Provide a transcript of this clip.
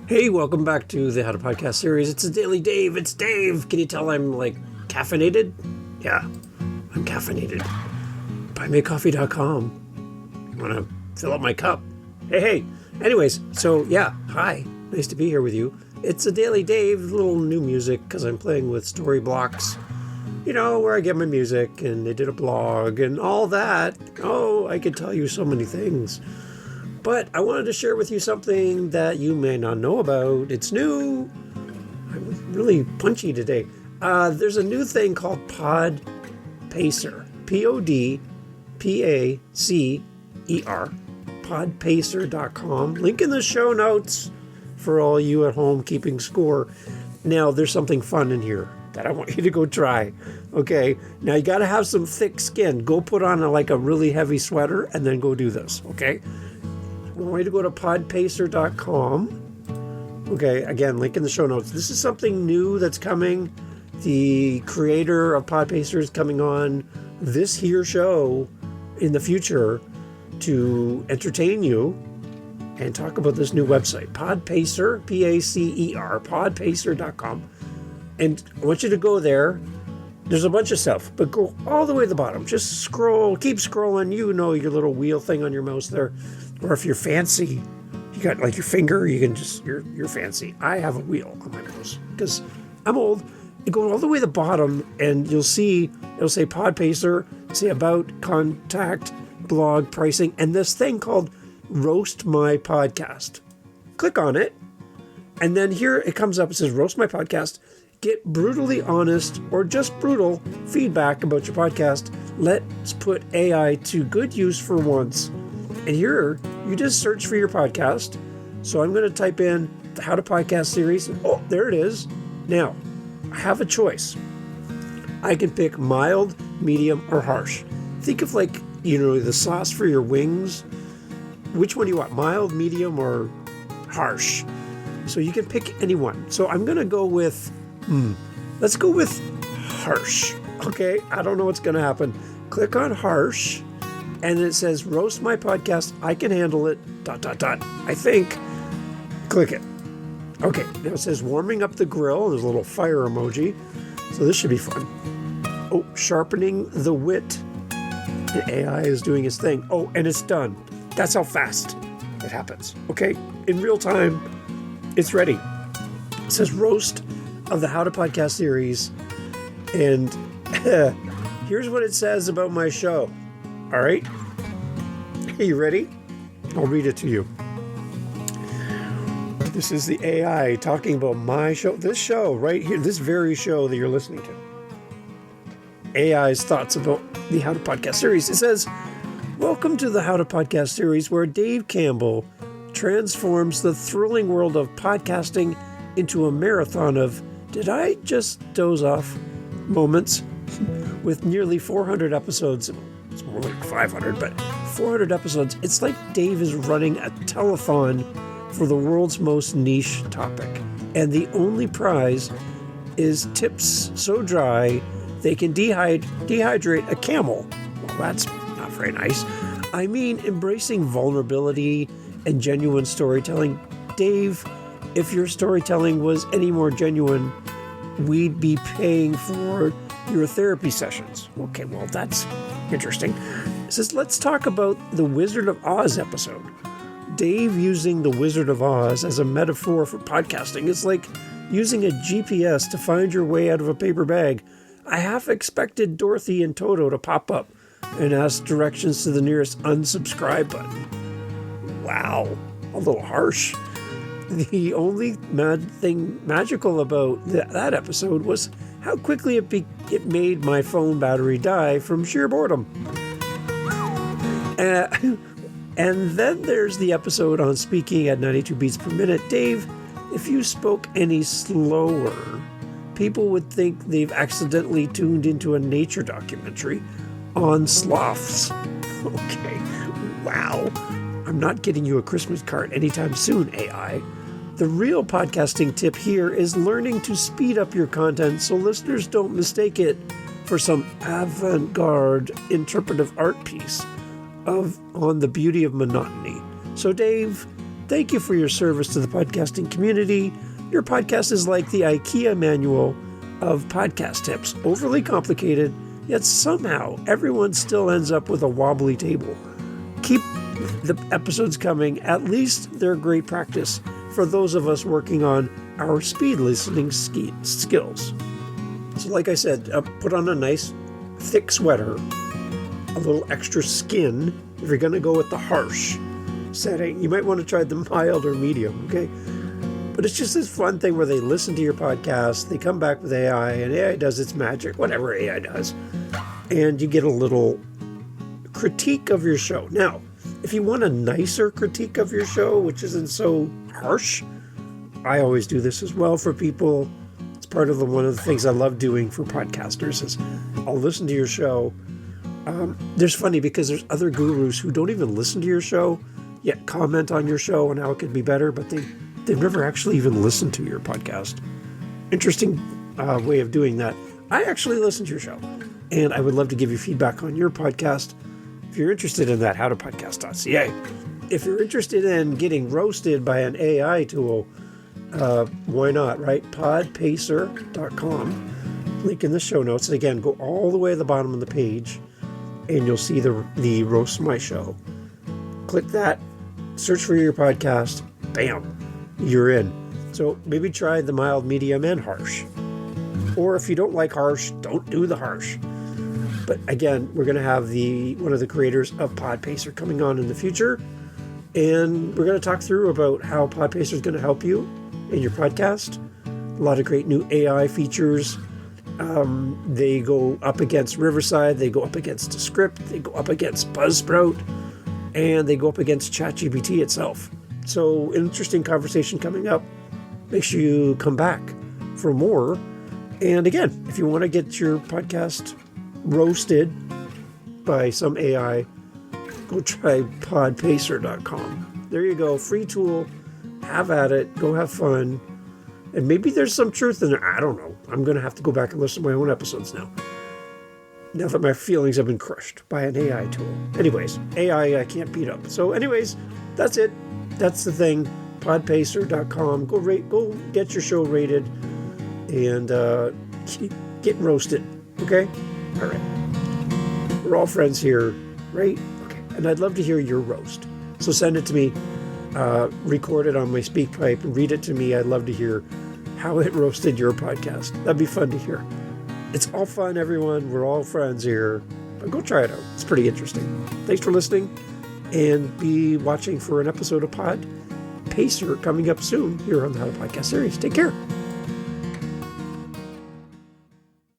Hey, welcome back to the How to Podcast series. It's a Daily Dave. It's Dave. Can you tell I'm caffeinated? Yeah, I'm caffeinated. BuyMeACoffee.com. You want to fill up my cup? Hey. Anyways, so yeah, hi. Nice to be here with you. It's a Daily Dave, little new music because I'm playing with Story Blocks. You know, where I get my music, and they did a blog and all that. Oh, I could tell you so many things. But I wanted to share with you something that you may not know about. It's new. I'm really punchy today. There's a new thing called Podpacer. Podpacer. Podpacer.com. Link in the show notes for all you at home keeping score. Now, there's something fun in here that I want you to go try. Okay? Now, you got to have some thick skin. Go put on a really heavy sweater and then go do this. Okay? I want you to go to podpacer.com. Okay, again, link in the show notes. This is something new that's coming. The creator of Podpacer is coming on this here show in the future to entertain you and talk about this new website, Podpacer, P-A-C-E-R, podpacer.com. And I want you to go there. There's a bunch of stuff, but go all the way to the bottom. Just scroll, keep scrolling. You know your little wheel thing on your mouse there. Or if you're fancy, you got your finger, you can just, you're fancy. I have a wheel on my mouse because I'm old. You go all the way to the bottom and you'll see, it'll say Podpacer, say about, contact, blog, pricing, and this thing called Roast My Podcast. Click on it. And then here it comes up, it says Roast My Podcast. Get brutally honest or just brutal feedback about your podcast. Let's put AI to good use for once. And here, you just search for your podcast. So I'm going to type in the How to Podcast series. Oh, there it is. Now, I have a choice. I can pick mild, medium, or harsh. Think of the sauce for your wings. Which one do you want? Mild, medium, or harsh? So you can pick any one. So I'm going to go with, let's go with harsh. Okay, I don't know what's going to happen. Click on harsh. And then it says, Roast My Podcast, I can handle it, ... I think. Click it. Okay, now it says warming up the grill. There's a little fire emoji. So this should be fun. Oh, sharpening the wit. The AI is doing its thing. Oh, and it's done. That's how fast it happens. Okay, in real time, it's ready. It says roast of the How to Podcast series. And here's what it says about my show. All right. Are you ready? I'll read it to you. This is the AI talking about my show. This show right here, this very show that you're listening to. AI's thoughts about the How to Podcast series. It says, welcome to the How to Podcast series, where Dave Campbell transforms the thrilling world of podcasting into a marathon of, did I just doze off moments? With nearly 400 episodes. It's more like 500, but 400 episodes. It's like Dave is running a telethon for the world's most niche topic. And the only prize is tips so dry they can dehydrate a camel. Well, that's not very nice. I mean, embracing vulnerability and genuine storytelling. Dave, if your storytelling was any more genuine, we'd be paying for your therapy sessions. Okay, well, that's interesting. It says, let's talk about the Wizard of Oz episode. Dave using the Wizard of Oz as a metaphor for podcasting is like using a GPS to find your way out of a paper bag. I half expected Dorothy and Toto to pop up and ask directions to the nearest unsubscribe button. Wow, a little harsh. The only thing magical about that episode was how quickly it made my phone battery die from sheer boredom. And then there's the episode on speaking at 92 beats per minute. Dave, if you spoke any slower, people would think they've accidentally tuned into a nature documentary on sloths. Okay, wow. I'm not getting you a Christmas card anytime soon, AI. The real podcasting tip here is learning to speed up your content so listeners don't mistake it for some avant-garde interpretive art piece on the beauty of monotony. So Dave, thank you for your service to the podcasting community. Your podcast is like the IKEA manual of podcast tips. Overly complicated, yet somehow everyone still ends up with a wobbly table. Keep the episodes coming. At least they're great practice for those of us working on our speed listening skills. So like I said, put on a nice thick sweater, a little extra skin. If you're going to go with the harsh setting, you might want to try the mild or medium, okay? But it's just this fun thing where they listen to your podcast, they come back with AI, and AI does its magic, whatever AI does, and you get a little critique of your show. Now, if you want a nicer critique of your show, which isn't so harsh, I always do this as well for people. It's part of one of the things I love doing for podcasters is I'll listen to your show. There's funny because there's other gurus who don't even listen to your show, yet comment on your show and how it could be better, but they've never actually even listened to your podcast. Interesting way of doing that. I actually listen to your show, and I would love to give you feedback on your podcast. If you're interested in that, howtopodcast.ca. If you're interested in getting roasted by an AI tool, why not, right? Podpacer.com. Link in the show notes. And again, go all the way to the bottom of the page, and you'll see the Roast My Show. Click that, search for your podcast, bam, you're in. So maybe try the mild, medium, and harsh. Or if you don't like harsh, don't do the harsh. But again, we're going to have one of the creators of Podpacer coming on in the future, and we're going to talk through about how Podpacer is going to help you in your podcast. A lot of great new AI features. They go up against Riverside, they go up against Descript, they go up against Buzzsprout, and they go up against ChatGPT itself. So, an interesting conversation coming up. Make sure you come back for more. And again, if you want to get your podcast roasted by some AI, go try podpacer.com. There you go. Free tool. Have at it. Go have fun. And maybe there's some truth in there. I don't know. I'm going to have to go back and listen to my own episodes now. Now that my feelings have been crushed by an AI tool. Anyways, AI I can't beat up. So anyways, that's it. That's the thing. Podpacer.com. Go get your show rated and get roasted. Okay? All right. We're all friends here, right? Okay. And I'd love to hear your roast. So send it to me. Record it on my SpeakPipe and read it to me. I'd love to hear how it roasted your podcast. That'd be fun to hear. It's all fun, everyone. We're all friends here. Go try it out. It's pretty interesting. Thanks for listening, and be watching for an episode of Podpacer coming up soon here on the How to Podcast series. Take care.